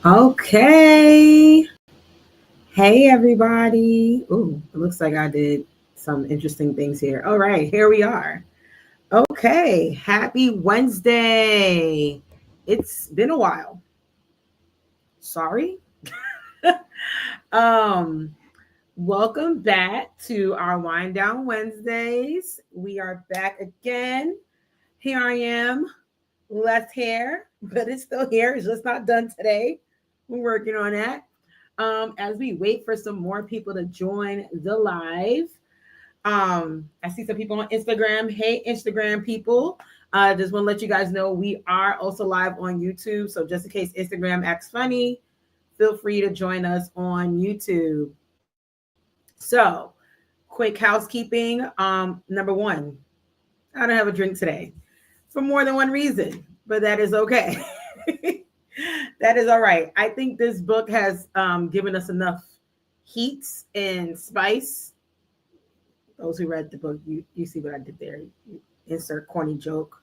Okay. Hey, everybody. Ooh, it looks like I did some interesting things here. All right, here we are. Okay. Happy Wednesday. It's been a while. Sorry. um, Welcome back to our Wind Down Wednesdays. We are back again. Here I am, less hair, but it's still here. It's just not done today. We're working on that. As we wait for some more people to join the live. I see some people on Instagram. Hey, Instagram people. Just want to let you guys know we are also live on YouTube. So just in case Instagram acts funny, feel free to join us on YouTube. So, quick housekeeping. Number one, I don't have a drink today for more than one reason, but that is okay. That is all right. I think this book has given us enough heat and spice. Those who read the book, you see what I did there. You insert corny joke.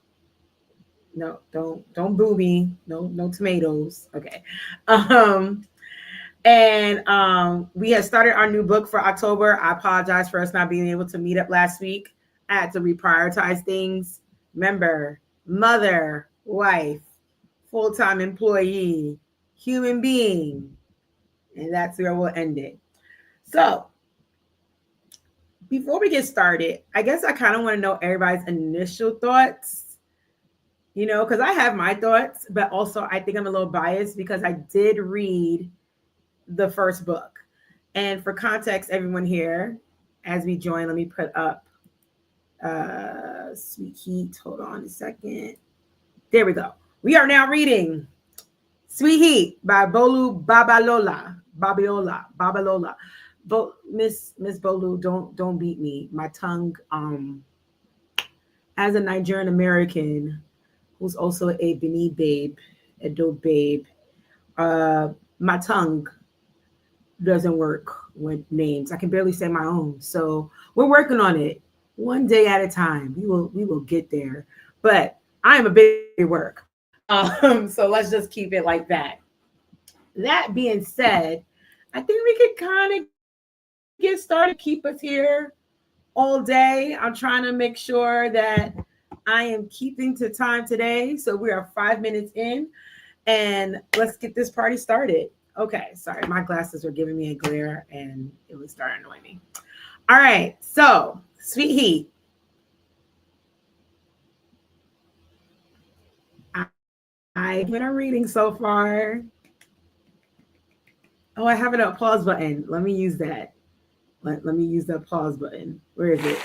No, don't boo me. No tomatoes. Okay. Um, and we had started our new book for October. I apologize for us not being able to meet up last week. I had to reprioritize things. Remember, mother, wife, full-time employee, human being. And that's where we'll end it. So before we get started, I guess I kind of want to know everybody's initial thoughts, because I have my thoughts, but also I think I'm a little biased because I did read the first book. And for context, everyone here, as we join, let me put up Sweet Heat. Hold on a second. There we go. We are now reading Sweet Heat by Bolu Babalola. Miss Bolu, don't beat me. My tongue, as a Nigerian American who's also a Benin babe, a dope babe, my tongue doesn't work with names. I can barely say my own. So we're working on it. One day at a time. We will get there. But I am a big work. So let's just keep it like that. That being said, I think we could kind of get started. Keep us here all day. I'm trying to make sure that I am keeping to time today. So we are 5 minutes in, and let's get this party started. Okay, sorry, my glasses were giving me a glare and it was starting to annoy me. All right, so Sweet Heat. I what I'm reading so far. Oh, I have an applause button. Let me use that. Let me use the applause button. Where is it?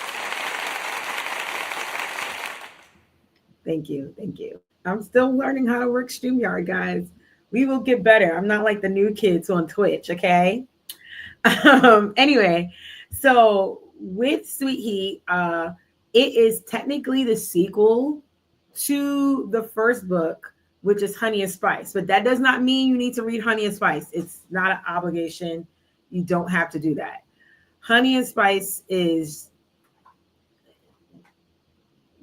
Thank you. Thank you. I'm still learning how to work StreamYard, guys. We will get better. I'm not like the new kids on Twitch, okay? Anyway, so with Sweet Heat, it is technically the sequel to the first book, which is Honey and Spice. But that does not mean you need to read Honey and Spice. It's not an obligation. You don't have to do that. Honey and Spice is,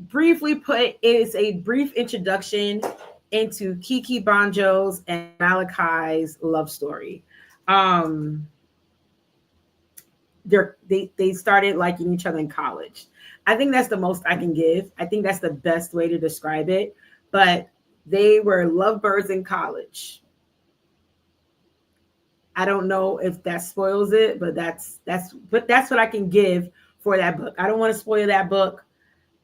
briefly put, it is a brief introduction into Kiki Banjo's and Malachi's love story. They started liking each other in college. I think that's the most I can give. I think that's the best way to describe it. But they were lovebirds in college. I don't know if that spoils it, but that's what I can give for that book. I don't want to spoil that book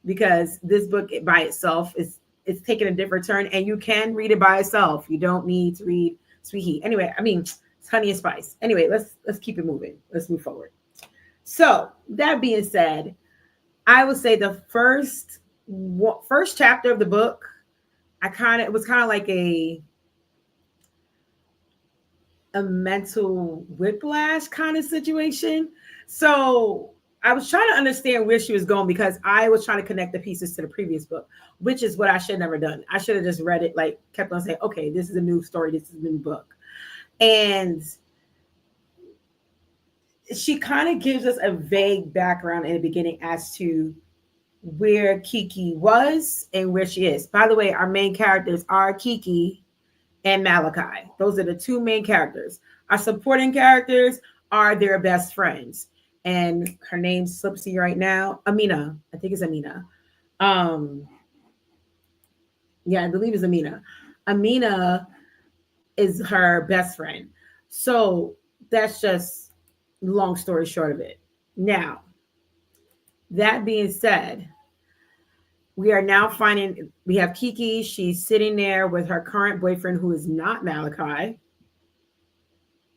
because this book by itself is it's taking a different turn, and you can read it by itself. You don't need to read Sweet Heat. Anyway, I mean, it's Honey and Spice. Anyway, let's keep it moving. Let's move forward. So that being said, I would say the first chapter of the book, it was kind of like a mental whiplash kind of situation. So I was trying to understand where she was going because I was trying to connect the pieces to the previous book, which is what I should have never done. I should have just read it, like kept on saying, okay, this is a new story. This is a new book. And she kind of gives us a vague background in the beginning as to where Kiki was and where she is. By the way, our main characters are Kiki and Malachi. Those are the two main characters. Our supporting characters are their best friends. And her name slips to you right now. Amina. I think it's Amina. Um, yeah, I believe it's Amina. Amina is her best friend. So that's just long story short of it. Now, that being said, we are now finding we have Kiki. She's sitting there with her current boyfriend who is not Malachi.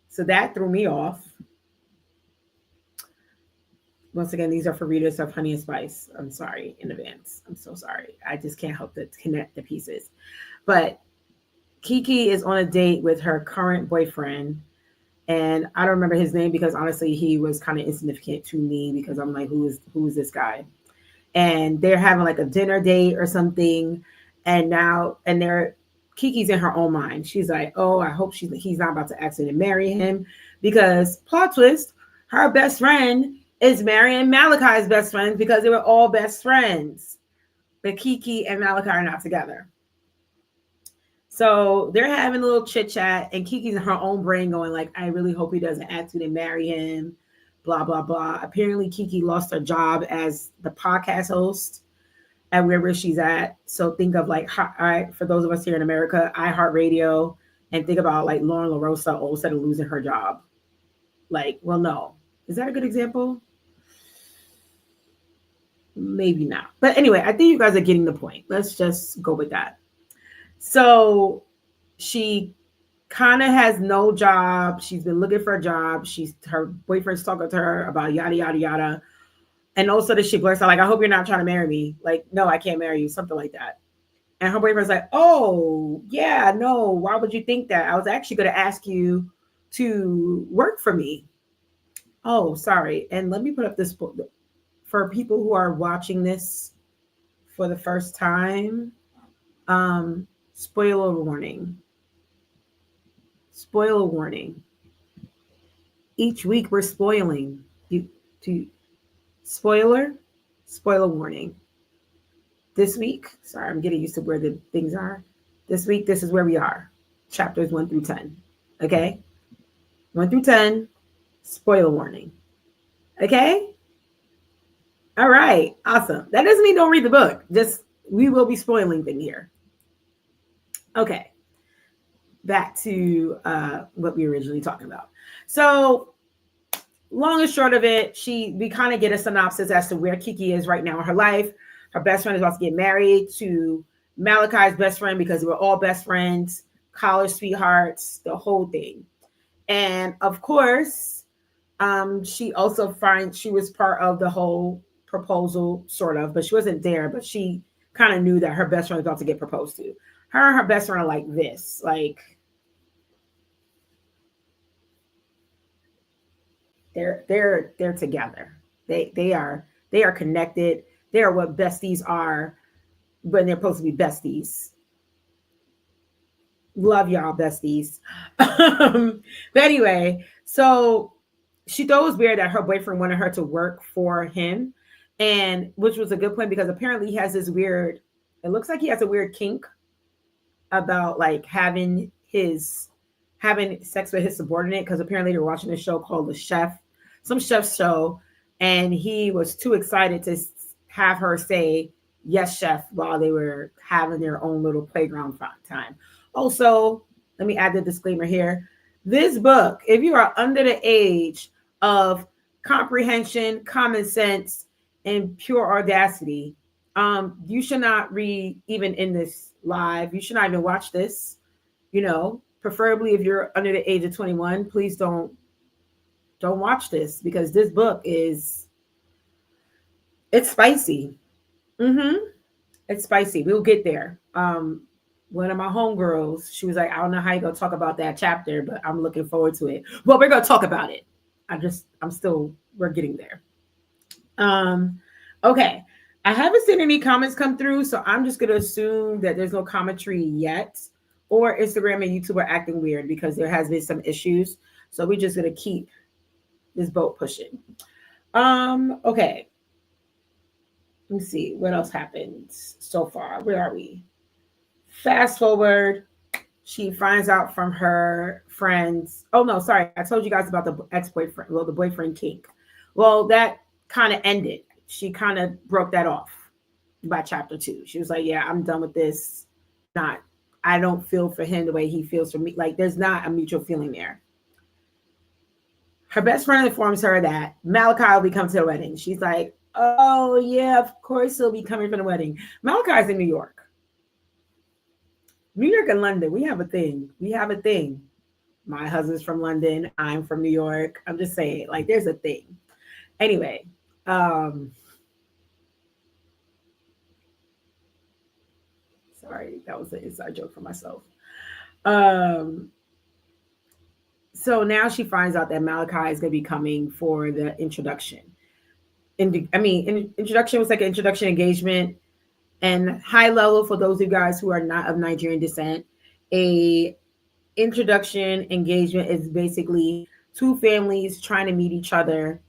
So that threw me off. Once again, these are for readers of Honey and Spice. I'm sorry in advance. I'm so sorry. I just can't help to connect the pieces. But Kiki is on a date with her current boyfriend. And I don't remember his name because honestly, he was kind of insignificant to me because I'm like, who is this guy? And they're having like a dinner date or something. And they're Kiki's in her own mind. She's like, oh, I hope he's not about to accidentally marry him because plot twist, her best friend is marrying Malachi's best friend because they were all best friends. But Kiki and Malachi are not together. So they're having a little chit chat, and Kiki's in her own brain going like, I really hope he doesn't accidentally marry him, blah, blah, blah. Apparently, Kiki lost her job as the podcast host at wherever she's at. So think of like, for those of us here in America, iHeartRadio, and think about like Lauren LaRosa all of a sudden losing her job. Like, well, no. Is that a good example? Maybe not. But anyway, I think you guys are getting the point. Let's just go with that. So she kind of has no job. She's been looking for a job. Her boyfriend's talking to her about yada, yada, yada. And also that she blurts out, like, I hope you're not trying to marry me. Like, no, I can't marry you. Something like that. And her boyfriend's like, oh, yeah, no. Why would you think that? I was actually going to ask you to work for me. Oh, sorry. And let me put up this book for people who are watching this for the first time. Spoiler warning. Spoiler warning. Each week we're spoiling. Spoiler warning. This week, sorry, I'm getting used to where the things are. This week, this is where we are. Chapters 1 through 10. Okay? 1 through 10, spoiler warning. Okay? All right. Awesome. That doesn't mean don't read the book. Just we will be spoiling things here. Okay. Back to what we were originally talking about. So long and short of it, we kind of get a synopsis as to where Kiki is right now in her life. Her best friend is about to get married to Malachi's best friend because they were all best friends, college sweethearts, the whole thing. And of course, she also finds she was part of the whole proposal, sort of, but she wasn't there, but she kind of knew that her best friend was about to get proposed to. Her and her best friend are like this, like they're together. They are connected. They are what besties are when they're supposed to be besties. Love y'all, besties. But anyway, so she thought it was weird that her boyfriend wanted her to work for him, and which was a good point because apparently he has this weird. It looks like he has a weird kink about like having sex with his subordinate because apparently they're watching a show called The Chef, some chef show, and he was too excited to have her say yes, chef, while they were having their own little playground time. Also, let me add the disclaimer here. This book, if you are under the age of comprehension, common sense, and pure audacity, you should not read even in this live. You should not even watch this. Preferably if you're under the age of 21, please don't watch this because this book it's spicy. It's spicy. We'll get there. One of my homegirls, she was like, I don't know how you're gonna talk about that chapter, but I'm looking forward to it. Well, we're gonna talk about it. We're getting there. Okay. I haven't seen any comments come through, so I'm just gonna assume that there's no commentary yet, or Instagram and YouTube are acting weird because there has been some issues. So we're just gonna keep this boat pushing. Okay. Let me see what else happened so far. Where are we? Fast forward. she finds out from her friends. Oh no, sorry, I told you guys about the ex-boyfriend, well, the boyfriend kink. Well, that kind of ended. She kind of broke that off by chapter 2. She was like, "Yeah, I'm done with this. Not, I don't feel for him the way he feels for me. Like, there's not a mutual feeling there." Her best friend informs her that Malachi will be coming to the wedding. She's like, "Oh yeah, of course he'll be coming for the wedding." Malachi's in New York. New York and London, we have a thing. We have a thing. My husband's from London. I'm from New York. I'm just saying, like, there's a thing. Anyway, um, sorry, that was an inside joke for myself. Um, so now she finds out that Malachi is going to be coming for the introduction. Introduction was like an introduction engagement, and high level for those of you guys who are not of Nigerian descent. A introduction engagement is basically two families trying to meet each other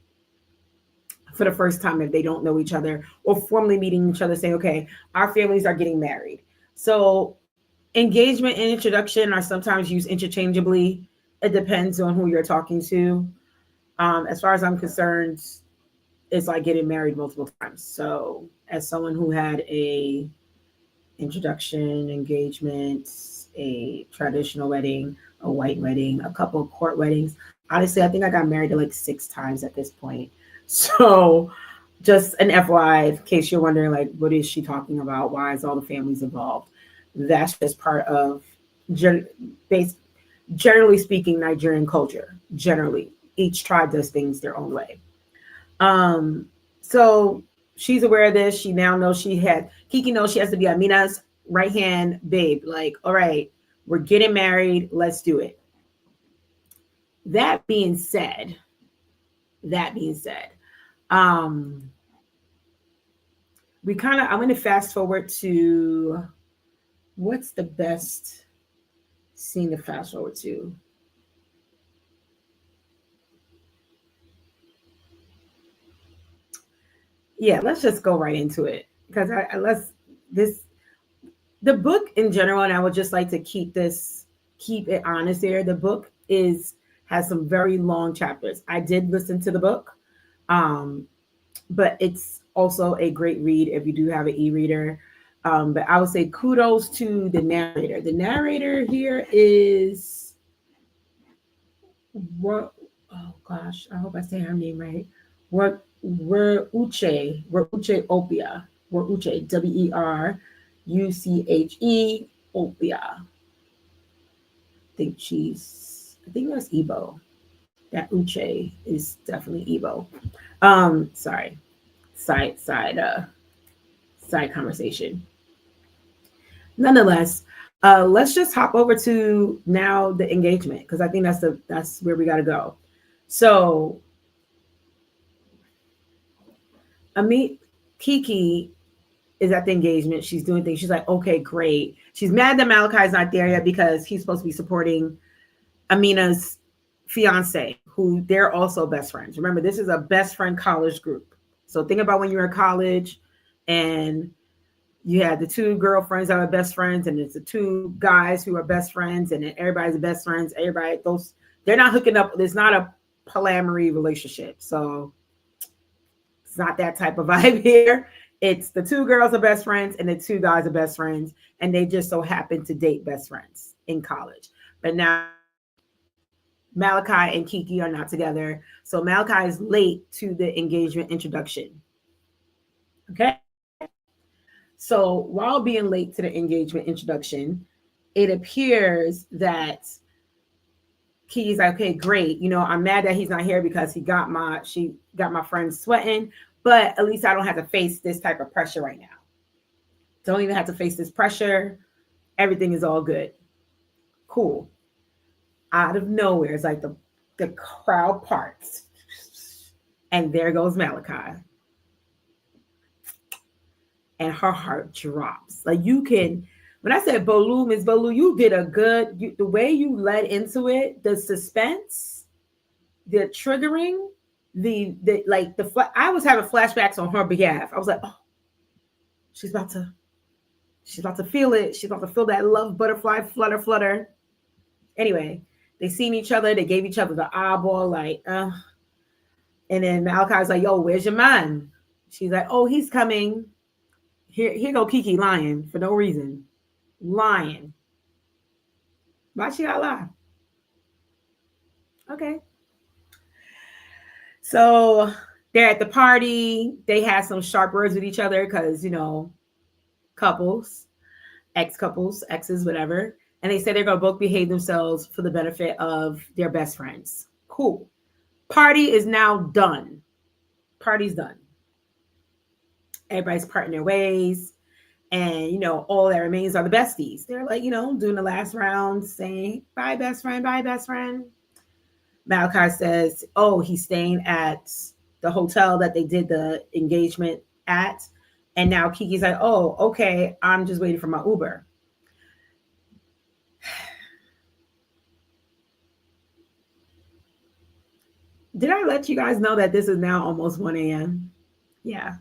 for the first time if they don't know each other, or formally meeting each other, saying, okay, our families are getting married. So engagement and introduction are sometimes used interchangeably. It depends on who you're talking to. As far as I'm concerned, it's like getting married multiple times. So as someone who had a introduction, engagement, a traditional wedding, a white wedding, a couple of court weddings. Honestly, I think I got married like 6 times at this point. So just an FYI, in case you're wondering, like, what is she talking about? Why is all the families involved? That's just part of, generally speaking, Nigerian culture. Generally, each tribe does things their own way. Um, so she's aware of this. She now knows Kiki knows she has to be Amina's right hand babe. Like, all right, we're getting married. Let's do it. That being said, um, I'm going to fast forward to what's the best scene to fast forward to? Yeah, let's just go right into it because this the book in general, and I would just like to keep it honest here. The book is has some very long chapters. I did listen to the book, um, but it's also a great read if you do have an e-reader. But I would say kudos to the narrator. The narrator here is what? Oh gosh, I hope I say her name right. What? Weruche Opia. Weruche Weruche Opia. I think that's Igbo. That Uche is definitely Igbo. Sorry. Side conversation. Nonetheless, let's just hop over to now the engagement because I think that's where we got to go. So, Amit Kiki is at the engagement. She's doing things. She's like, okay, great. She's mad that Malachi's not there yet because he's supposed to be supporting Amina's fiance, who they're also best friends. Remember, this is a best friend college group. So think about when you're in college and you had the two girlfriends that are best friends, and it's the two guys who are best friends, and then everybody's best friends. They're not hooking up. There's not a polyamory relationship. So it's not that type of vibe here. It's the two girls are best friends and the two guys are best friends, and they just so happen to date best friends in college. But now Malachi and Kiki are not together. So Malachi is late to the engagement introduction. Okay. So while being late to the engagement introduction, it appears that Kiki's like, okay, great. I'm mad that he's not here because she got my friend sweating, but at least I don't have to face this type of pressure right now. Don't even have to face this pressure. Everything is all good. Cool. Out of nowhere, it's like the crowd parts. And there goes Malachi. And her heart drops. Like when I said Bolu, Miss Bolu, you did the way you led into it, the suspense, the triggering, I was having flashbacks on her behalf. I was like, oh, she's about to She's about to feel it. She's about to feel that love butterfly flutter, flutter. Anyway, they seen each other. They gave each other the eyeball, like, And then Malachi's like, yo, where's your man? She's like, oh, he's coming. Here go Kiki lying for no reason. Lying. Why she gotta lie? Okay. So they're at the party. They had some sharp words with each other because, couples, ex-couples, exes, whatever. And they said they're going to both behave themselves for the benefit of their best friends. Cool. Party is now done. Party's done. Everybody's parting their ways. And, all that remains are the besties. They're like, doing the last round, saying, bye, best friend, bye, best friend. Malachi says, oh, he's staying at the hotel that they did the engagement at. And now Kiki's like, oh, okay, I'm just waiting for my Uber. Did I let you guys know that this is now almost 1 a.m.? Yeah.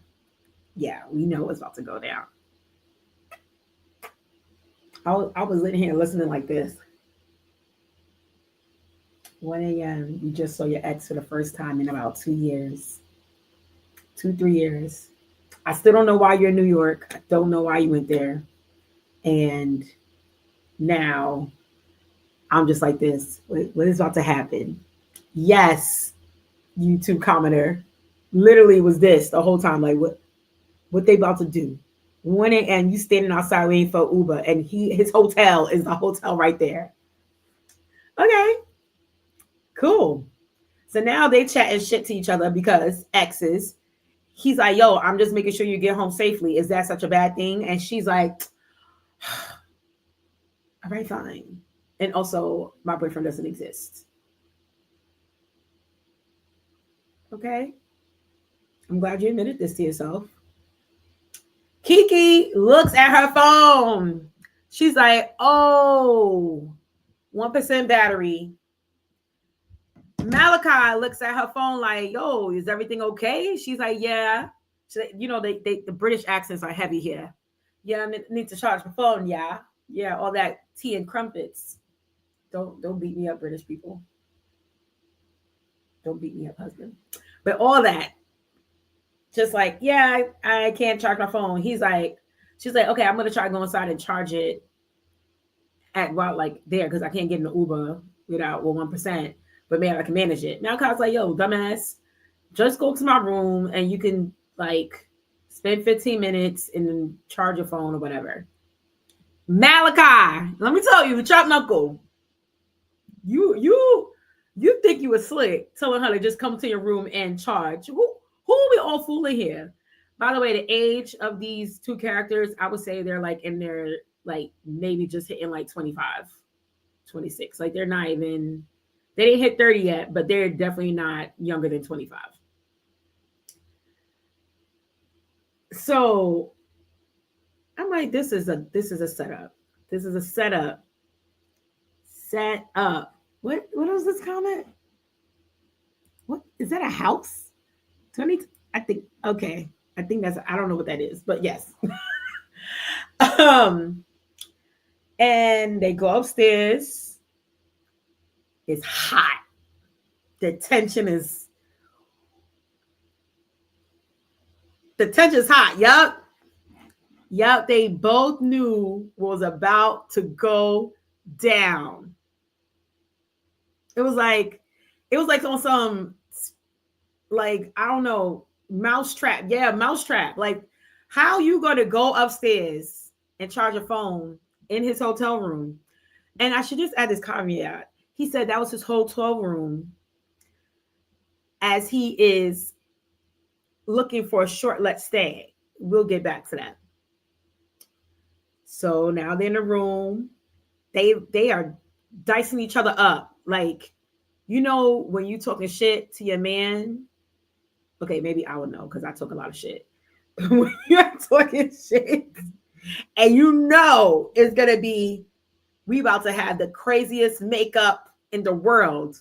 Yeah, we know what's about to go down. I was in here listening like this. 1 a.m. You just saw your ex for the first time in about 2 years. 3 years. I still don't know why you're in New York. I don't know why you went there. And now I'm just like this. What is about to happen? Yes, YouTube commenter. Literally was this the whole time. Like, what they about to do? 1 a.m. you standing outside waiting for Uber, and his hotel is the hotel right there. Okay. Cool. So now they chatting shit to each other because exes. He's like, yo, I'm just making sure you get home safely. Is that such a bad thing? And she's like, all right, fine. And also, my boyfriend doesn't exist. Okay. I'm glad you admitted this to yourself. Kiki looks at her phone. She's like, oh, 1% battery. Malachi looks at her phone like, yo, is everything okay? She's like, yeah. She's like, the British accents are heavy here. Yeah, I need to charge my phone. Yeah. Yeah, all that tea and crumpets. Don't beat me up, British people. Don't beat me up, husband. But all that. Just like, yeah, I can't charge my phone. She's like, okay, I'm gonna try to go inside and charge it at there because I can't get in the Uber without 1%. But man, I can manage it. Now Kyle's like, yo, dumbass, just go to my room and you can spend 15 minutes and then charge your phone or whatever. Malachi, let me tell you, chop knuckle. You think you were slick telling her to just come to your room and charge. Who are we all fooling here? By the way, the age of these two characters, I would say they're in their maybe just hitting 25, 26. They're not even, they didn't hit 30 yet, but they're definitely not younger than 25. So I'm like, this is a setup. This is a setup. Set up. What was this comment? What is that, a house? 20, I think, okay. I think I don't know what that is, but yes. And they go upstairs. It's hot. The tension is hot. Yup. They both knew what was about to go down. It was like on some I don't know, mousetrap. Yeah, mousetrap. How you gonna go upstairs and charge a phone in his hotel room? And I should just add this caveat. He said that was his hotel room as he is looking for a short let stay. We'll get back to that. So now they're in the room. They are dicing each other up. When you talking shit to your man, okay, maybe I would know because I talk a lot of shit. When you're talking shit and it's going to be, we about to have the craziest makeup in the world.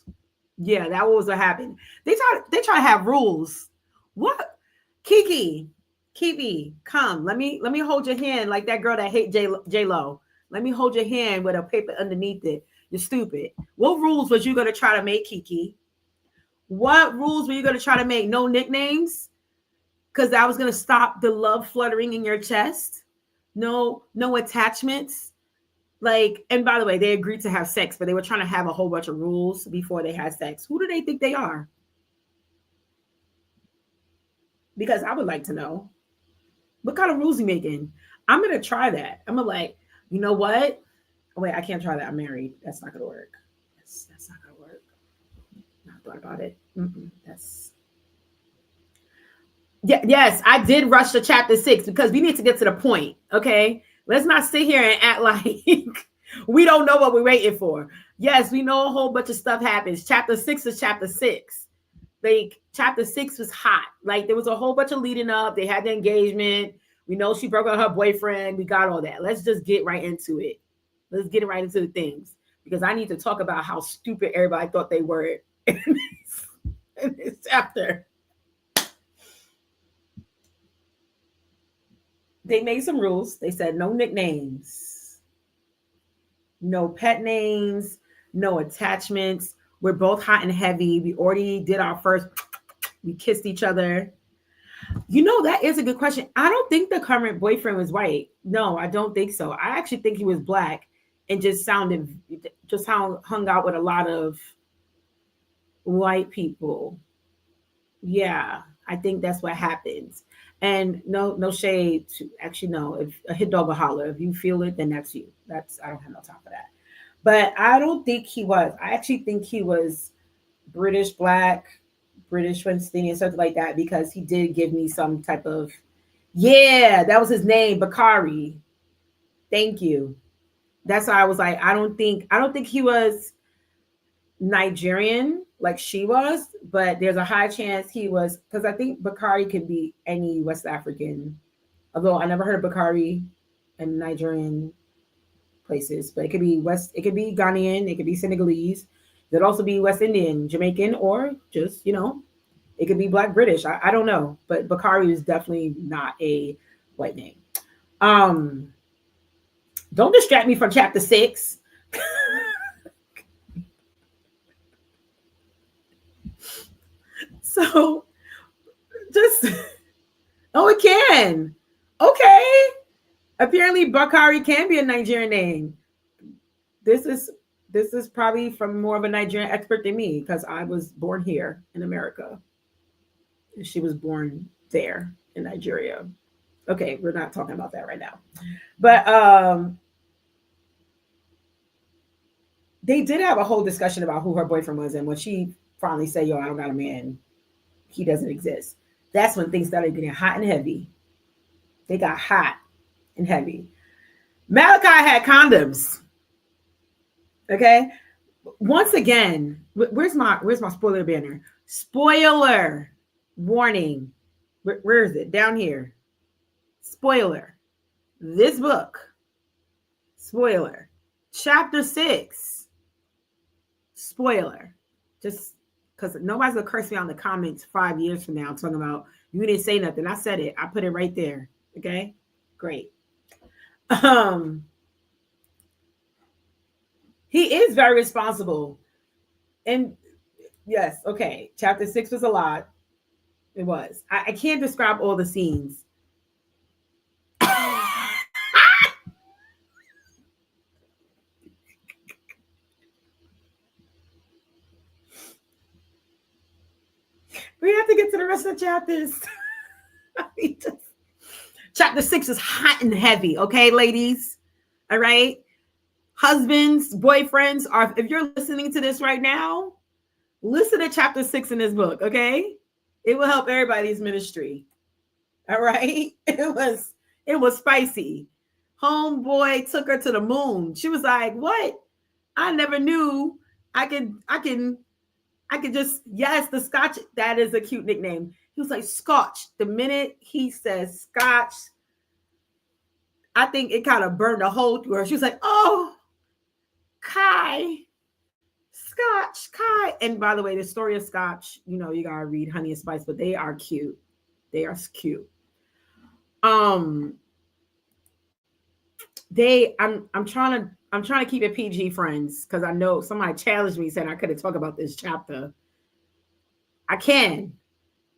Yeah, that was what happened. They try to have rules. What? Kiki Kiwi, come. Let me hold your hand like that girl that hate J Lo. Let me hold your hand with a paper underneath it. You're stupid. What rules was you gonna try to make, Kiki? What rules were you gonna try to make? No nicknames, because that was gonna stop the love fluttering in your chest. No attachments. Like, and by the way, they agreed to have sex, but they were trying to have a whole bunch of rules before they had sex. Who do they think they are? Because I would like to know. What kind of rules you making? I'm gonna try that. I'm gonna like, you know what? Oh, wait, I can't try that. I'm married. That's not gonna work. That's not gonna work. Not thought about it. That's yeah. Yes, I did rush to chapter 6 because we need to get to the point. Okay, let's not sit here and act like we don't know what we're waiting for. Yes, we know a whole bunch of stuff happens. Chapter 6 is chapter 6. Like chapter 6 was hot. Like there was a whole bunch of leading up. They had the engagement. We know she broke up with her boyfriend. We got all that. Let's just get right into it. Let's get right into the things, because I need to talk about how stupid everybody thought they were in this chapter. They made some rules. They said no nicknames, no pet names, no attachments. We're both hot and heavy. We already did our first, we kissed each other. You know, that is a good question. I don't think the current boyfriend was white. No, I don't think so. I actually think he was black and just hung out with a lot of white people. Yeah, I think that's what happens. And no shade to, actually, no, if a hit dog will holler, if you feel it, then that's you. I don't have no time for that. But I don't think he was. I actually think he was British black, British Palestinian, something like that, because he did give me some type of, yeah, that was his name, Bakari. Thank you. That's why I was like, I don't think he was Nigerian like she was, but there's a high chance he was, because I think Bakari could be any West African. Although I never heard of Bakari in Nigerian places, but it could be Ghanaian, it could be Senegalese, it could also be West Indian, Jamaican, or just, it could be Black British. I don't know, but Bakari is definitely not a white name. Um, don't distract me from chapter 6. So just oh, it can. Okay. Apparently Bakari can be a Nigerian name. This is this is probably from more of a Nigerian expert than me, because I was born here in America. And she was born there in Nigeria. Okay, we're not talking about that right now. But they did have a whole discussion about who her boyfriend was, and when she finally said, "Yo, I don't got a man, he doesn't exist," that's when things started getting hot and heavy. They got hot and heavy. Malachi had condoms. Okay. Once again, where's my spoiler banner? Spoiler warning. Where is it? Down here. Spoiler. This book. Spoiler. Chapter 6. Spoiler. Just because nobody's gonna curse me out in the comments 5 years from now talking about you didn't say nothing. I said it. I put it right there. Okay. Great. Um, he is very responsible. And yes, okay. Chapter 6 was a lot. It was. I can't describe all the scenes. We have to get to the rest of the chapters. Chapter 6 is hot and heavy, okay, ladies? All right. Husbands, boyfriends, are if you're listening to this right now, listen to chapter 6 in this book, okay? It will help everybody's ministry. All right. It was spicy. Homeboy took her to the moon. She was like, "What? I never knew I could just, yes, the Scotch, that is a cute nickname." He was like, "Scotch." The minute he says Scotch, I think it kind of burned a hole through her. She was like, "Oh, Kai, Scotch, Kai." And by the way, the story of Scotch, you gotta read Honey and Spice, but they are cute. They are cute. Um, I'm trying to keep it PG, friends, because I know somebody challenged me saying I couldn't talk about this chapter. I can.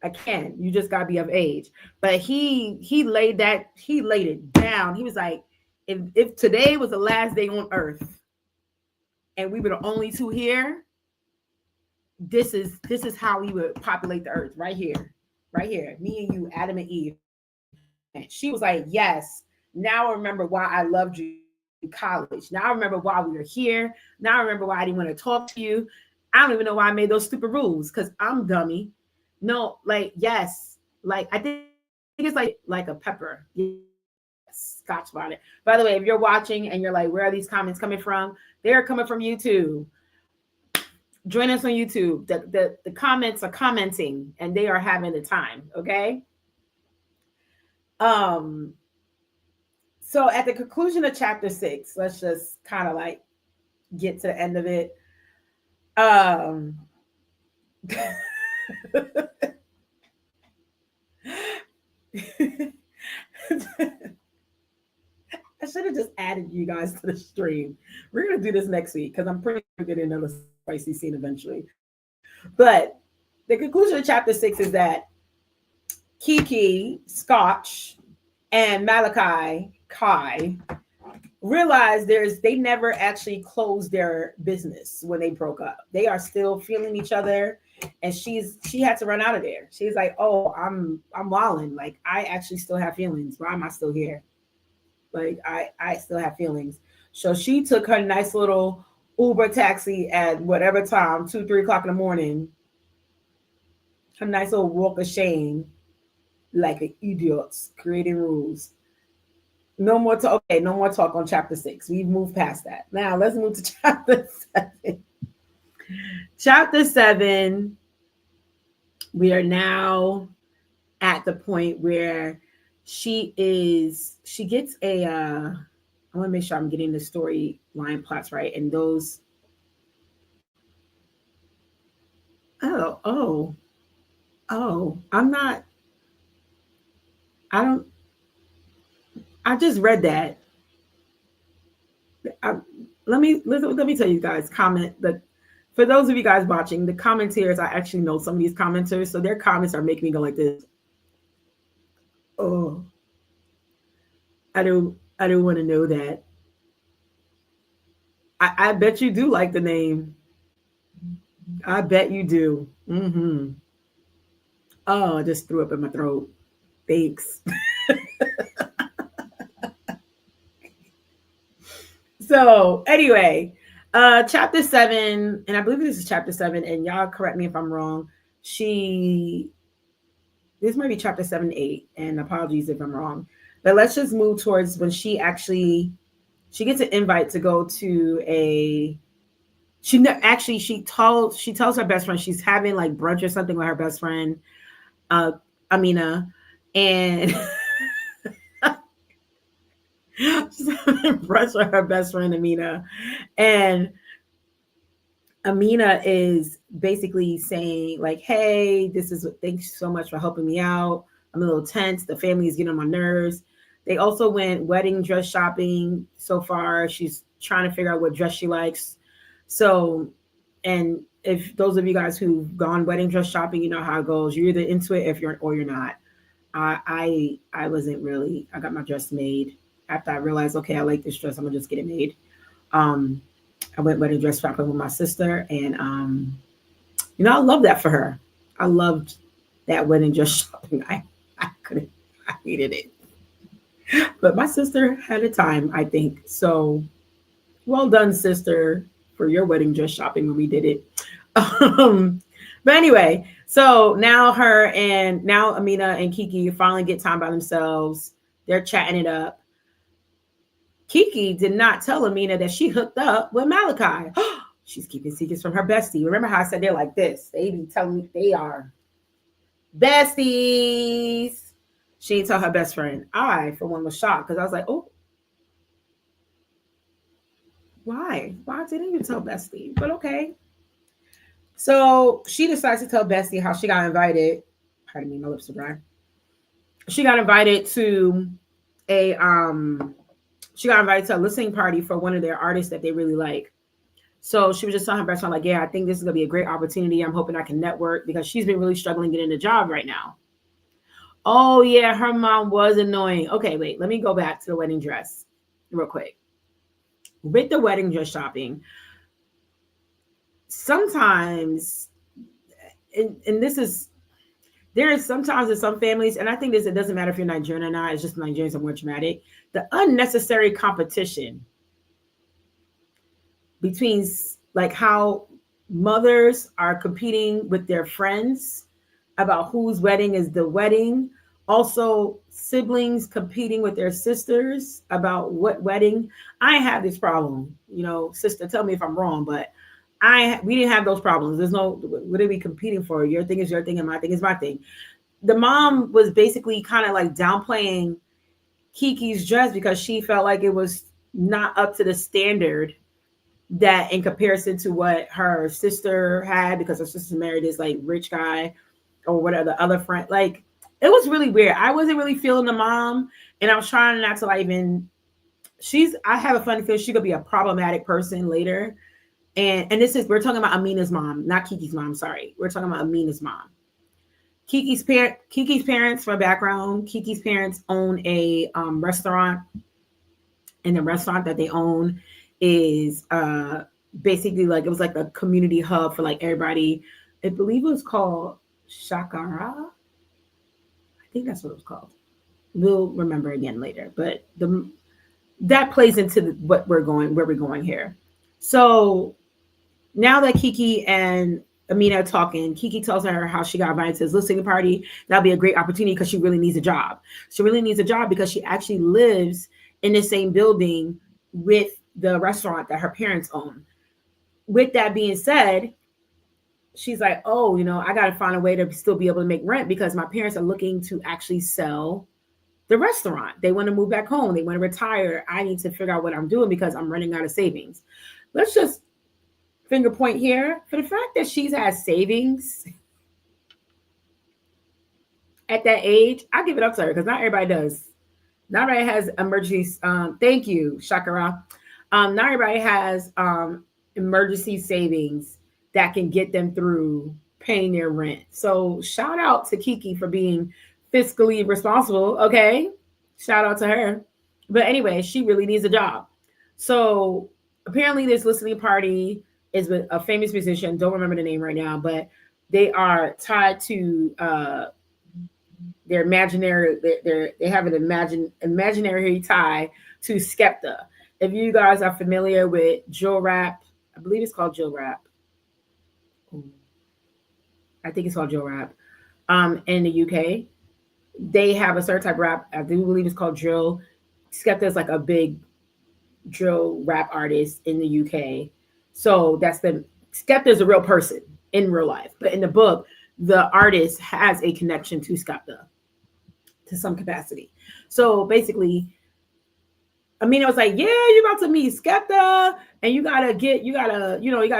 I can. You just gotta be of age. But he laid it down. He was like, if today was the last day on earth and we were the only two here, this is how we would populate the earth right here. Right here. Me and you, Adam and Eve. And she was like, yes, now I remember why I loved you in college. Now I remember why we were here. Now I remember why I didn't want to talk to you. I don't even know why I made those stupid rules because I'm dummy. No, like, yes. Like, I think it's like a pepper. Yes, Scotch bonnet. By the way, if you're watching and you're like, where are these comments coming from? They're coming from YouTube. Join us on YouTube. The comments are commenting and they are having the time. Okay. Um, so at the conclusion of chapter 6, let's just kind of like get to the end of it. Um I should have just added you guys to the stream. We're gonna do this next week because I'm pretty sure we're getting another spicy scene eventually. But the conclusion of chapter 6 is that Kiki, Scotch, and Malachi Kai realize they never actually closed their business when they broke up. They are still feeling each other, and she had to run out of there. She's like, oh, I'm wilding. Like, I actually still have feelings. Why am I still here? Like, I still have feelings. So she took her nice little Uber taxi at whatever time, 2, 3 o'clock in the morning. Her nice little walk of shame, like an idiot, creating rules. No more talk. Okay, no more talk on chapter 6. We've moved past that. Now let's move to chapter 7. Chapter 7. We are now at the point where she gets a I want to make sure I'm getting the storyline plots right. And those oh, I'm not, I don't, I just read that. I, let me tell you guys, comment that for those of you guys watching, the commenters, I actually know some of these commenters, so their comments are making me go like this. Oh, I don't want to know that. I bet you do like the name. I bet you do. Oh, I just threw up in my throat. Thanks. So anyway, chapter 7, and I believe this is chapter 7, and y'all correct me if I'm wrong. This might be chapter 7, 8, and apologies if I'm wrong. But let's just move towards when she gets an invite to go to she tells her best friend she's having like brunch or something with her best friend, Amina, and she's having brunch with her best friend Amina, and Amina is basically saying like, "Hey, thanks so much for helping me out. I'm a little tense. The family is getting on my nerves." They also went wedding dress shopping so far. She's trying to figure out what dress she likes. So, and if those of you guys who've gone wedding dress shopping, you know how it goes. You're either into it if you're not. I wasn't really. I got my dress made after I realized, okay, I like this dress. I'm gonna just get it made. Um, I went wedding dress shopping with my sister, and I love that for her. I loved that wedding dress shopping. I couldn't. I hated it, but my sister had a time. I think so. Well done, sister, for your wedding dress shopping when we did it. But anyway, so now Amina and Kiki finally get time by themselves. They're chatting it up. Kiki did not tell Amina that she hooked up with Malachi. She's keeping secrets from her bestie. Remember how I said they're like this? They be telling me they are besties. She didn't tell her best friend. I, for one, was shocked because I was like, oh, why? Why didn't you tell bestie? But okay. So she decides to tell bestie how she got invited. Pardon me, my lips are dry. she got invited to a she got invited to a listening party for one of their artists that they really like. So she was just telling her best friend, like, yeah, I think this is gonna be a great opportunity. I'm hoping I can network because she's been really struggling getting a job right now. Oh yeah, her mom was annoying. Okay, wait, let me go back to the wedding dress real quick. With the wedding dress shopping, sometimes, and this is, there is sometimes in some families, and I think this, it doesn't matter if you're Nigerian or not, it's just Nigerians are more dramatic. The unnecessary competition between, like, how mothers are competing with their friends about whose wedding is the wedding. Also, siblings competing with their sisters about what wedding. I have this problem, sister. Tell me if I'm wrong, but we didn't have those problems. There's no, what are we competing for? Your thing is your thing, and my thing is my thing. The mom was basically kind of like downplaying Kiki's dress because she felt like it was not up to the standard that in comparison to what her sister had, because her sister married this like rich guy or whatever, the other friend. Like, it was really weird. I wasn't really feeling the mom, and I was trying not to like even. I have a funny feeling she could be a problematic person later. And this is, we're talking about Amina's mom, not Kiki's mom. Sorry, we're talking about Amina's mom. Kiki's parents, for background, Kiki's parents own a restaurant, and the restaurant that they own is basically like, it was like a community hub for like everybody. I believe it was called Shakara. I think that's what it was called. We'll remember again later. But that plays into where we're going here. So now that Kiki and Amina are talking, Kiki tells her how she got invited to this listening party. That'll be a great opportunity because she really needs a job. She really needs a job because she actually lives in the same building with the restaurant that her parents own. With that being said, she's like, oh, I got to find a way to still be able to make rent because my parents are looking to actually sell the restaurant. They want to move back home. They want to retire. I need to figure out what I'm doing because I'm running out of savings. Let's just finger point here for the fact that she's had savings at that age. I give it up to her because not everybody does. Not everybody has emergency. Thank you, Shakara. Not everybody has emergency savings that can get them through paying their rent. So shout out to Kiki for being fiscally responsible. Okay, shout out to her. But anyway, she really needs a job. So apparently, this listening party is with a famous musician. Don't remember the name right now, but they are tied to their imaginary. They have an imaginary tie to Skepta. If you guys are familiar with Joe Rap, I believe it's called Joe Rap. I think it's called Joe Rap. In the UK, they have a certain type of rap. I do believe it's called drill. Skepta is like a big drill rap artist in the UK. So Skepta is a real person in real life. But in the book, the artist has a connection to Skepta to some capacity. So basically, Amina was like, yeah, you about to meet Skepta, and you gotta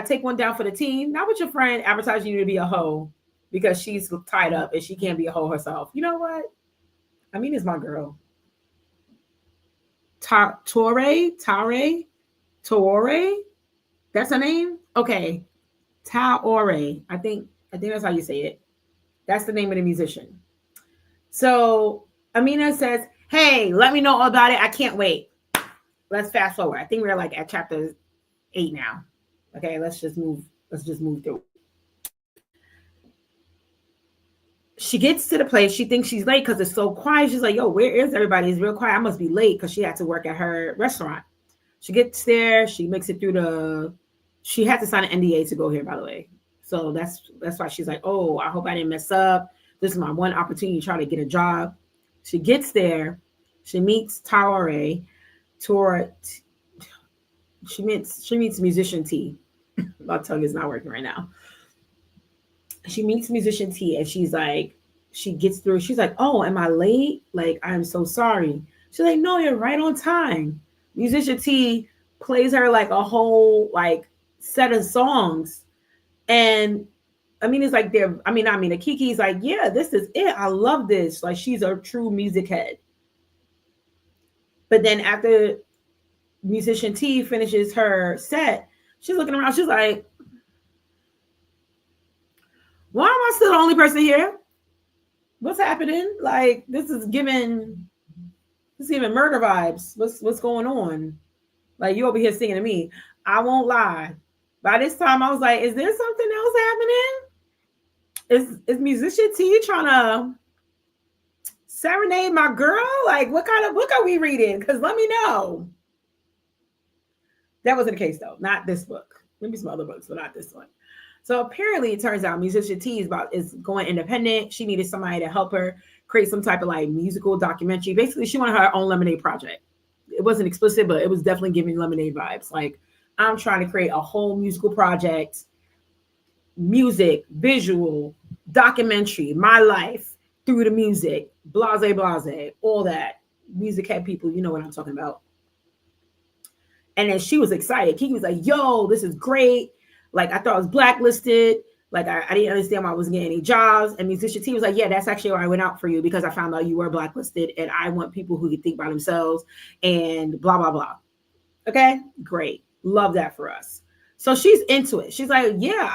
take one down for the team. Not with your friend advertising you to be a hoe because she's tied up and she can't be a hoe herself. You know what? Amina's my girl. Torre. That's her name? Okay. Taore. I think that's how you say it. That's the name of the musician. So Amina says, hey, let me know all about it. I can't wait. Let's fast forward. I think we're like at chapter 8 now. Okay, let's just move through. She gets to the place. She thinks she's late because it's so quiet. She's like, yo, where is everybody? It's real quiet. I must be late because she had to work at her restaurant. She gets there. She makes it through she had to sign an NDA to go here, by the way. So that's why she's like, oh, I hope I didn't mess up. This is my one opportunity to try to get a job. She gets there. She meets Taore. She meets musician T. My tongue is not working right now. She meets musician T, and she's like, she gets through. She's like, oh, am I late? Like, I'm so sorry. She's like, no, you're right on time. Musician T plays her like a whole like set of songs, and I mean, it's like they're, I mean, Kiki's like, yeah, this is it. I love this. Like, she's a true music head. But then after musician T finishes her set, she's looking around. She's like, why am I still the only person here? What's happening? Like, this is giving murder vibes. What's going on? Like, you over here singing to me. I won't lie. By this time, I was like, is there something else happening? Is musician T trying to serenade my girl? Like, what kind of book are we reading? Because let me know. That wasn't the case though. Not this book. Maybe some other books, but not this one. So apparently, it turns out musician T is going independent. She needed somebody to help her create some type of like musical documentary. Basically, she wanted her own lemonade project. It wasn't explicit, but it was definitely giving lemonade vibes. Like, I'm trying to create a whole musical project, music, visual, documentary, my life through the music, blase, blase, all that. Music head people, you know what I'm talking about. And then she was excited. Kiki was like, yo, this is great. Like, I thought I was blacklisted. Like, I didn't understand why I wasn't getting any jobs. And musician T was like, yeah, that's actually why I went out for you, because I found out you were blacklisted and I want people who can think by themselves and blah, blah, blah. Okay, great. Love that for us. So she's into it. She's like, yeah,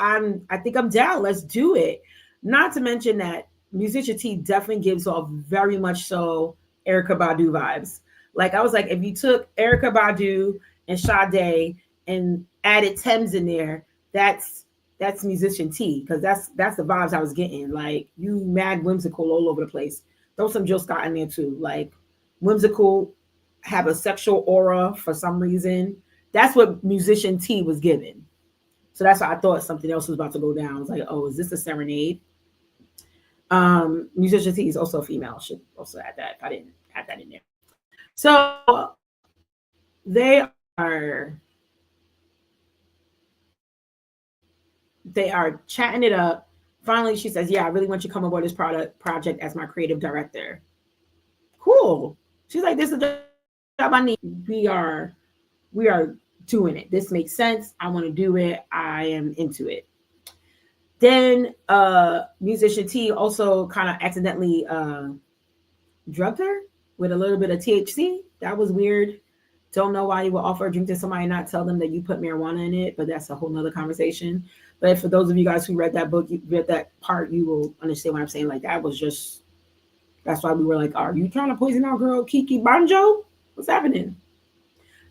I think I'm down. Let's do it. Not to mention that musician T definitely gives off very much so Erykah Badu vibes. Like, I was like, if you took Erykah Badu and Sade and added Thames in there, that's musician T, because that's the vibes I was getting. Like, you mad whimsical all over the place. Throw some Jill Scott in there too. Like, whimsical, have a sexual aura for some reason. That's what musician T was given. So that's why I thought something else was about to go down. I was like, oh, is this a serenade? Musician T is also a female. Should also add that if I didn't add that in there. So they are chatting it up. Finally, she says, yeah, I really want you to come aboard this project as my creative director. Cool. She's like, this is the job I need. We are doing it. This makes sense. I want to do it. I am into it. Then musician T also kind of accidentally drugged her with a little bit of THC. That was weird. Don't know why you would offer a drink to somebody and not tell them that you put marijuana in it, but that's a whole nother conversation. But for those of you guys who read that book, you read that part, you will understand what I'm saying. Like, that's why we were like, are you trying to poison our girl Kiki Banjo? What's happening?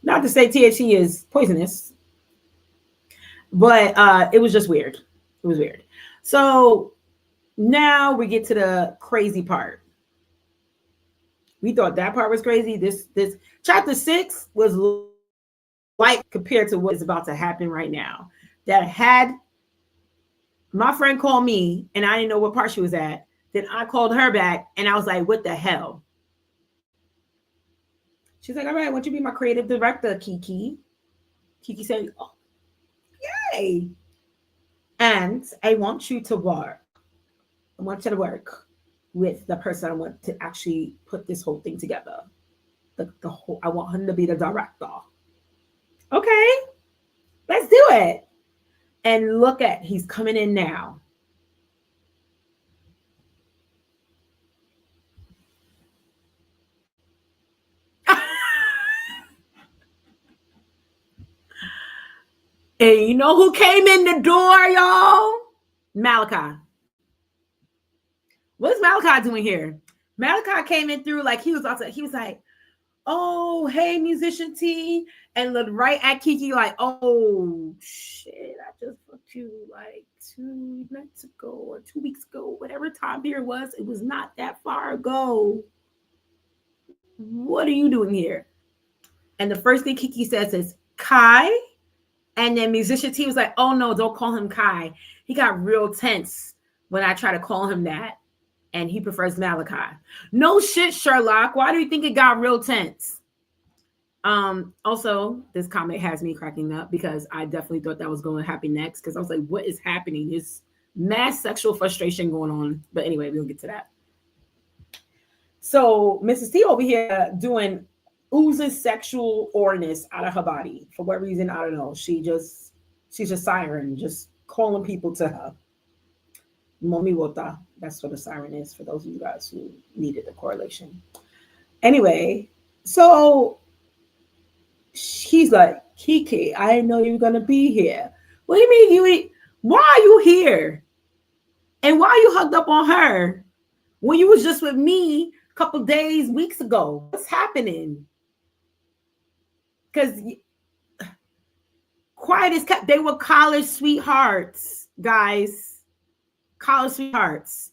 Not to say THC is poisonous, but it was just weird. It was weird. So now we get to the crazy part. We thought that part was crazy. This chapter 6 was light compared to what is about to happen right now. That had my friend called me and I didn't know what part she was at. Then I called her back and I was like, what the hell? She's like, all right, I want you to be my creative director, Kiki. Kiki said, oh, yay. And I want you to work. I want you to work with the person I want to actually put this whole thing together. The whole, I want him to be the director. Okay, let's do it. And look at, he's coming in now. And you know who came in the door, y'all? Malachi. What's Malachi doing here? Malachi came in through like he was like, oh, hey, musician T, and looked right at Kiki like, oh, shit, I just fucked you like 2 months ago or 2 weeks ago, whatever time period was. It was not that far ago. What are you doing here? And the first thing Kiki says is, Kai? And then musician T was like, oh, no, don't call him Kai. He got real tense when I try to call him that. And he prefers Malachi. No shit, Sherlock. Why do you think it got real tense? Also, this comment has me cracking up because I definitely thought that was going to happen next, because I was like, what is happening? There's mass sexual frustration going on. But anyway, we'll get to that. So Mrs. T over here doing oozing sexual orness out of her body. For what reason, I don't know. She's just siren, just calling people to her. Momi Wota. That's what a siren is for those of you guys who needed the correlation. Anyway, so he's like, Kiki, I didn't know you were gonna be here. What do you mean why are you here? And why are you hugged up on her when you was just with me a couple days, weeks ago? What's happening? Because quiet is kept. They were college sweethearts, guys. College sweethearts.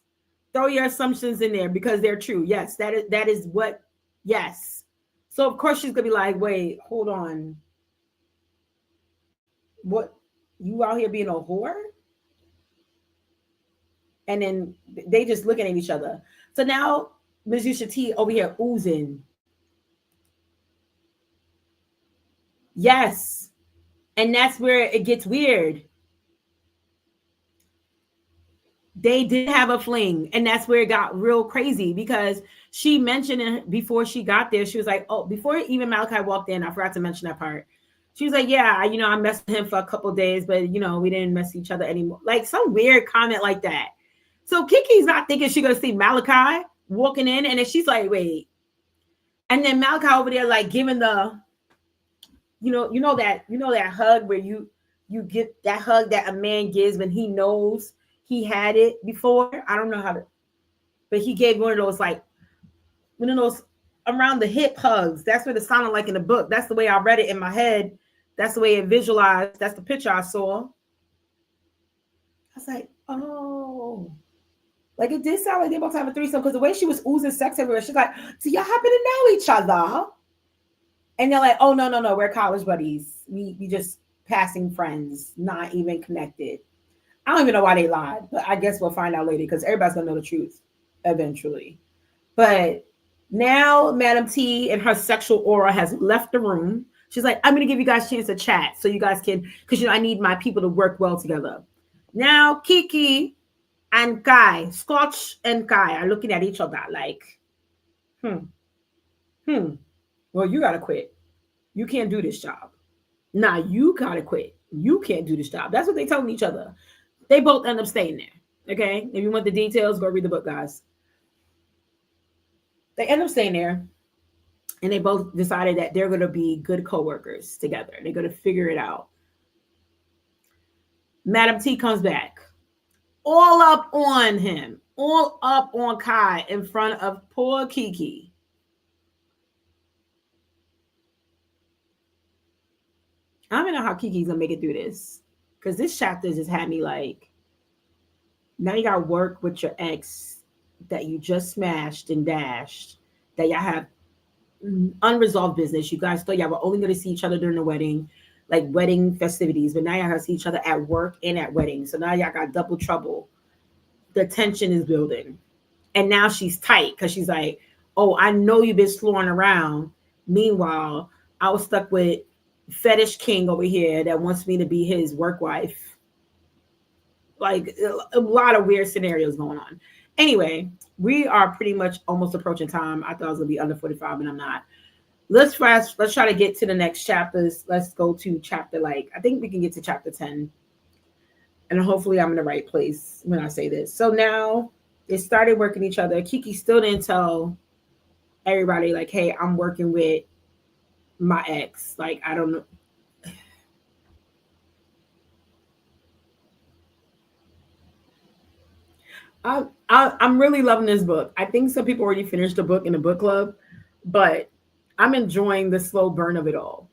Throw your assumptions in there because they're true. Yes, that is what. Yes. So of course she's gonna be like, wait, hold on. What? You out here being a whore? And then they just looking at each other. So now Ms. Yusha T over here oozing. Yes. And that's where it gets weird. They did have a fling, and that's where it got real crazy because she mentioned it before she got there. She was like, oh, before even Malachi walked in, I forgot to mention that part. She was like, yeah, I messed with him for a couple of days, but we didn't mess each other anymore. Like some weird comment like that. So Kiki's not thinking she's gonna see Malachi walking in, and then she's like, wait. And then Malachi over there like giving the, that hug where you get that hug that a man gives when he knows he had it before. I don't know how to, but he gave one of those like one of those around the hip hugs. That's what it sounded like in the book. That's the way I read it in my head. That's the way it visualized. That's the picture I saw. I was like, oh, like it did sound like they both have a threesome because the way she was oozing sex everywhere, she's like, so y'all happen to know each other? And they're like, oh, no, we're college buddies. We just passing friends, not even connected. I don't even know why they lied, but I guess we'll find out later because everybody's gonna know the truth eventually. But now Madam T and her sexual aura has left the room. She's like, I'm gonna give you guys a chance to chat so you guys can, because I need my people to work well together. Now Kiki and Kai, Scotch and Kai are looking at each other like, well, you gotta quit. You can't do this job. Nah, you gotta quit. You can't do this job. That's what they telling each other. They both end up staying there. Okay. If you want the details, go read the book, guys. They end up staying there. And they both decided that they're going to be good co-workers together. They're going to figure it out. Madam T comes back. All up on him. All up on Kai in front of poor Kiki. I don't even know how Kiki's going to make it through this. Because this chapter just had me like, now you got to work with your ex that you just smashed and dashed, that y'all have unresolved business. You guys thought y'all were only going to see each other during the wedding, like wedding festivities, but now y'all going to see each other at work and at weddings. So now y'all got double trouble. The tension is building. And now she's tight because she's like, oh, I know you've been slurring around. Meanwhile, I was stuck with Fetish King over here that wants me to be his work wife. Like a lot of weird scenarios going on. Anyway, we are pretty much almost approaching time. I thought I was gonna be under 45, and I'm not. Let's try to get to the next chapters. Let's go to chapter, like, I think we can get to chapter 10. And hopefully I'm in the right place when I say this. So now they started working each other. Kiki still didn't tell everybody, like, hey, I'm working with my ex. Like, I don't know. I'm really loving this book. I think some people already finished the book in the book club, but I'm enjoying the slow burn of it all.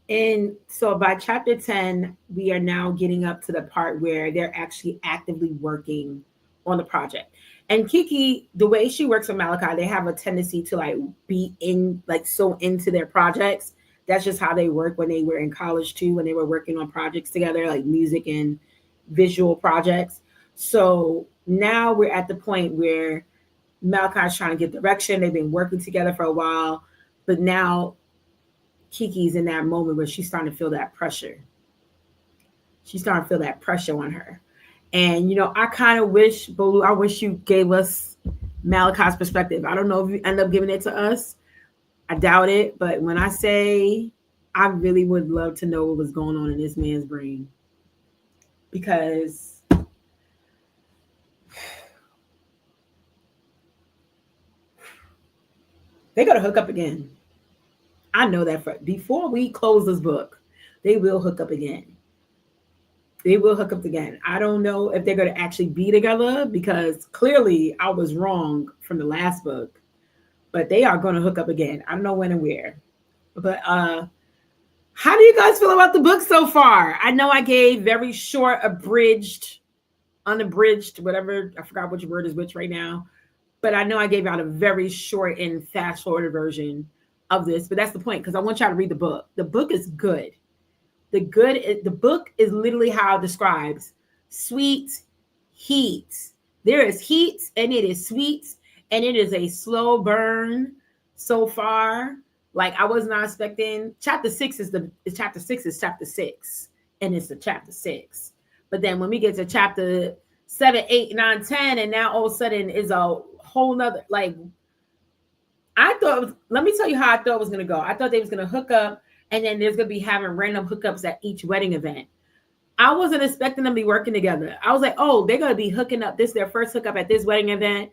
And so by chapter 10, we are now getting up to the part where they're actually actively working on the project. And Kiki, the way she works with Malachi, they have a tendency to like be in, like so into their projects. That's just how they work when they were in college too, when they were working on projects together, like music and visual projects. So now we're at the point where Malachi's trying to get direction. They've been working together for a while, but now Kiki's in that moment where she's starting to feel that pressure. She's starting to feel that pressure on her. And, I kind of wish, Bolu, I wish you gave us Malachi's perspective. I don't know if you end up giving it to us. I doubt it. But when I say I really would love to know what was going on in this man's brain. Because They're gonna hook up again. I know that before we close this book, they will hook up again. They will hook up again. I don't know if they're gonna actually be together because clearly I was wrong from the last book, but they are gonna hook up again. I don't know when and where. But how do you guys feel about the book so far? I know I gave very short, abridged, unabridged, whatever. I forgot which word is which right now. But I know I gave out a very short and fast forwarded version of this. But that's the point because I want y'all to read the book. The book is good. The book is literally how it describes sweet heat. There is heat and it is sweet and it is a slow burn so far. Like I was not expecting. Chapter 6 is chapter 6 and it's the chapter 6. But then when we get to chapter 7, 8, 9, 10, and now all of a sudden is a whole nother, like, I thought, let me tell you how I thought it was going to go. I thought they was going to hook up and then there's going to be having random hookups at each wedding event. I wasn't expecting them to be working together. I was like, oh, they're going to be hooking up. This is their first hookup at this wedding event.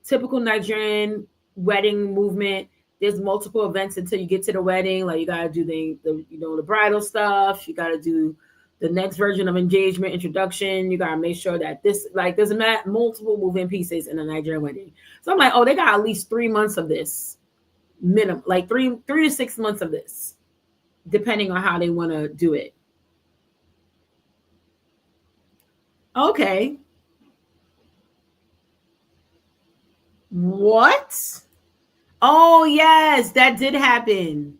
Typical Nigerian wedding movement. There's multiple events until you get to the wedding. Like you got to do the bridal stuff. You got to do the next version of engagement introduction. You got to make sure that this, like, there's multiple moving pieces in a Nigerian wedding. So I'm like, oh, they got at least 3 months of this minimum, like 3 to 6 months of this, depending on how they want to do it. Okay. What? Oh, yes, that did happen.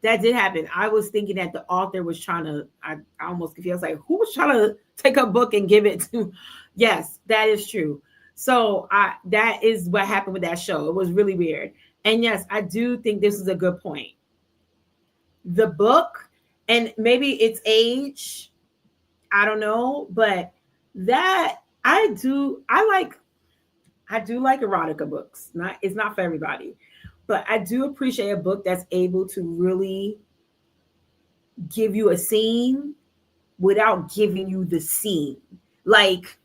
That did happen. I was thinking that the author was trying to, I almost confused. I was like, who was trying to take a book and give it to? Yes, that is true. So that is what happened with that show. It was really weird. And yes, I do think this is a good point. The book, and maybe it's age, I don't know, but that I do like erotica books. It's not for everybody. But I do appreciate a book that's able to really give you a scene without giving you the scene. Like,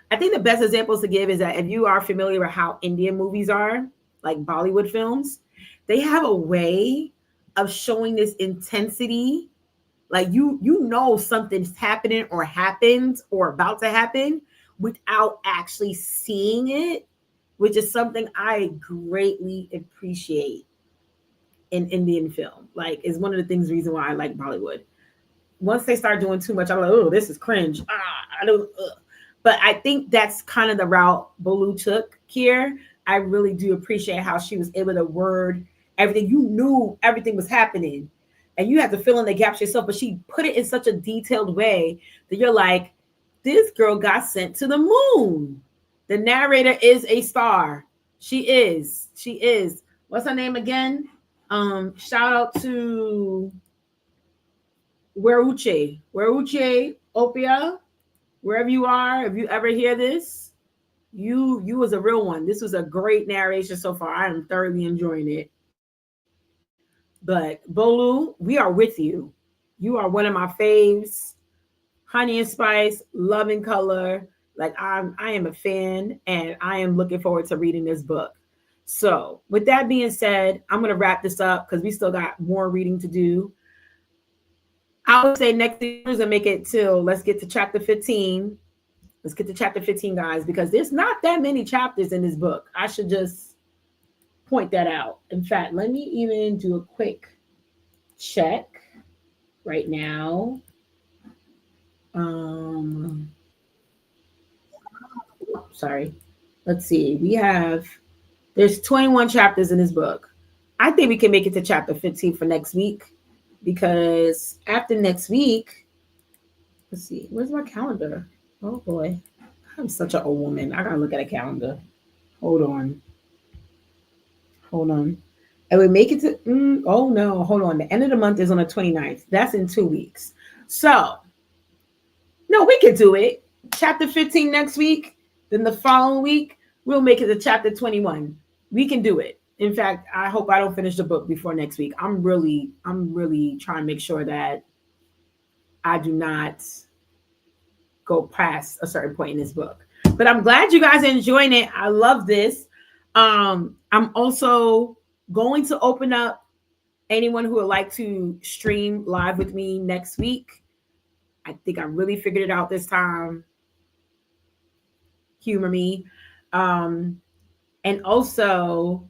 I think the best examples to give is that if you are familiar with how Indian movies are, like Bollywood films, they have a way of showing this intensity. Like you know something's happening or happened or about to happen without actually seeing it, which is something I greatly appreciate in Indian film. Like, is one of the things, reason why I like Bollywood. Once they start doing too much, I'm like, oh, this is cringe. I don't. But I think that's kind of the route Bolu took here. I really do appreciate how she was able to word everything. You knew everything was happening, and you had to fill in the gaps yourself. But she put it in such a detailed way that you're like, this girl got sent to the moon. The narrator is a star. She is. What's her name again? Shout out to Weruche Opia, wherever you are. If you ever hear this, you was a real one. This was a great narration so far. I am thoroughly enjoying it. But Bolu, we are with you. You are one of my faves. Honey and Spice, Love and Color. Like I am a fan, and I am looking forward to reading this book. So with that being said, I'm going to wrap this up because we still got more reading to do. I would say next year is going to make it till let's get to chapter 15. Let's get to chapter 15, guys, because there's not that many chapters in this book. I should just point that out. In fact, let me even do a quick check right now. Sorry. Let's see. There's 21 chapters in this book. I think we can make it to chapter 15 for next week, because after next week, let's see, where's my calendar? Oh boy, I'm such an old woman. I gotta look at a calendar. Hold on. And we make it to, oh no, hold on. The end of the month is on the 29th. That's in 2 weeks. So, no, we can do it. Chapter 15 next week. Then the following week, we'll make it to chapter 21. We can do it. In fact, I hope I don't finish the book before next week. I'm really trying to make sure that I do not go past a certain point in this book. But I'm glad you guys are enjoying it. I love this. I'm also going to open up anyone who would like to stream live with me next week. I think I really figured it out this time. Humor me. Um, and also,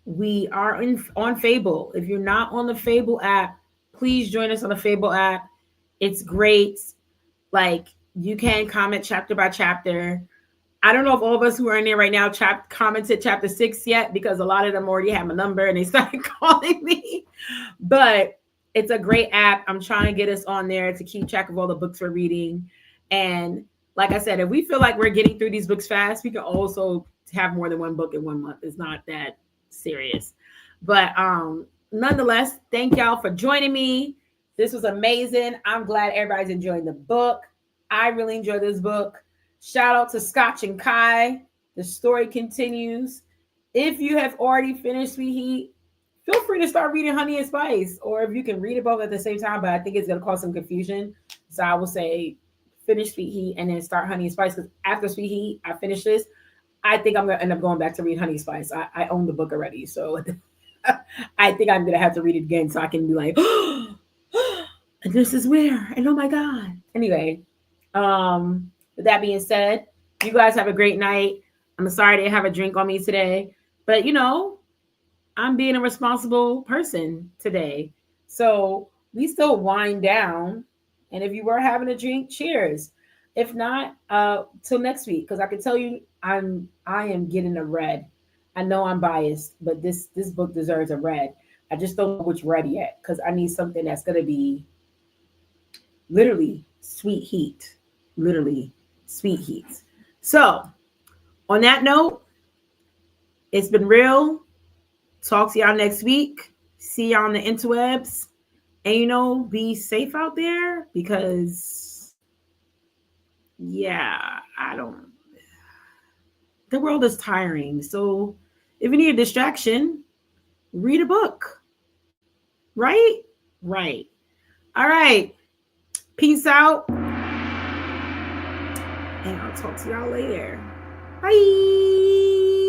we are on Fable. If you're not on the Fable app, please join us on the Fable app. It's great. Like, you can comment chapter by chapter. I don't know if all of us who are in there right now commented chapter 6 yet, because a lot of them already have my number and they started calling me. But it's a great app. I'm trying to get us on there to keep track of all the books we're reading. And like I said, if we feel like we're getting through these books fast, we can also have more than one book in 1 month. It's not that serious. But nonetheless, thank y'all for joining me. This was amazing. I'm glad everybody's enjoying the book. I really enjoyed this book. Shout out to Scotch and Kai. The story continues. If you have already finished Sweet Heat, feel free to start reading Honey and Spice, or if you can read it both at the same time, but I think it's going to cause some confusion. So I will say finish Sweet Heat and then start Honey and Spice, because after Sweet Heat, I finish this. I think I'm going to end up going back to read Honey and Spice. I own the book already, so I think I'm going to have to read it again so I can be like, oh, and this is where, and oh my God. Anyway, with that being said, you guys have a great night. I'm sorry I didn't have a drink on me today, but I'm being a responsible person today. So we still wind down. And if you were having a drink, cheers. If not, till next week, because I can tell you I am getting a red. I know I'm biased, but this book deserves a red. I just don't know which red yet, because I need something that's gonna be literally sweet heat. Literally sweet heat. So on that note, it's been real. Talk to y'all next week. See y'all on the interwebs. And be safe out there, because the world is tiring. So if you need a distraction, read a book. Right? Right. All right. Peace out. And I'll talk to y'all later. Bye.